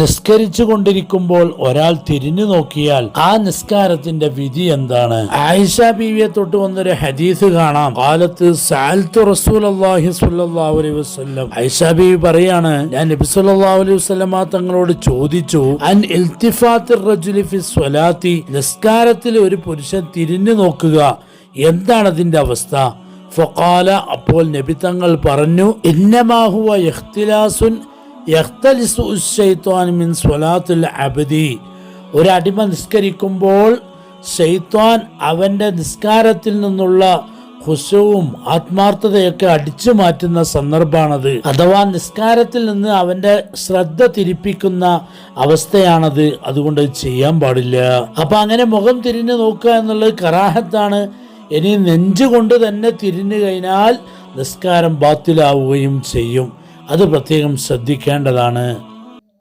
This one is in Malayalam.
നിസ്കരിച്ചു കൊണ്ടിരിക്കുമ്പോൾ ഒരാൾ തിരിഞ്ഞു നോക്കിയാൽ ആ നിസ്കാരത്തിന്റെ വിധി എന്താണ്? ആയിഷ ബീവിയെ തൊട്ട് വന്നൊരു ഹദീസ് കാണാം. കാലത്ത് സഅൽതു റസൂലുള്ളാഹി സ്വല്ലല്ലാഹു അലൈഹി വസല്ലം, ആയിഷ ബീവി പറയാണ്, ഞാൻ നബി സല്ലല്ലാഹു അലൈഹി വസല്ലം തങ്ങളോട് ചോദിച്ചു, അൻ ഇൽതിഫാത്തിർ റജുലി ഫി സ്വലാത്തി, നിസ്കാരത്തിൽ ഒരു പുരുഷൻ തിരിഞ്ഞു നോക്കുക, എന്താണ് അതിന്റെ അവസ്ഥ? ഫഖാല, അപ്പോൾ നബി തങ്ങൾ പറഞ്ഞു, ഇന്നമാ ഹുവ ഇഖ്തിലാസുൻ യഖ്തലിസു ശൈത്വാൻ മിൻ സ്വലാത്തുൽ അബ്ദി, ഒരു അടിമ നിസ്കരിക്കുമ്പോൾ ശൈത്വാൻ അവന്റെ നിസ്കാരത്തിൽ നിന്നുള്ള ഖുശൂഉം ആത്മാർത്ഥതയൊക്കെ അടിച്ചു മാറ്റുന്ന സന്ദർഭമാണത്. അഥവാ നിസ്കാരത്തിൽ നിന്ന് അവന്റെ ശ്രദ്ധ തിരിപ്പിക്കുന്ന അവസ്ഥയാണത്. അതുകൊണ്ട് ചെയ്യാൻ പാടില്ല. അപ്പൊ അങ്ങനെ മുഖം തിരിഞ്ഞു നോക്കുക എന്നുള്ളത് കറാഹത്താണ്. ഇനി നെഞ്ചുകൊണ്ട് തന്നെ തിരിഞ്ഞു കഴിഞ്ഞാൽ നിസ്കാരം ബാത്തിലാവുകയും ചെയ്യും. അത് പ്രത്യേകം ശ്രദ്ധിക്കേണ്ടതാണ്.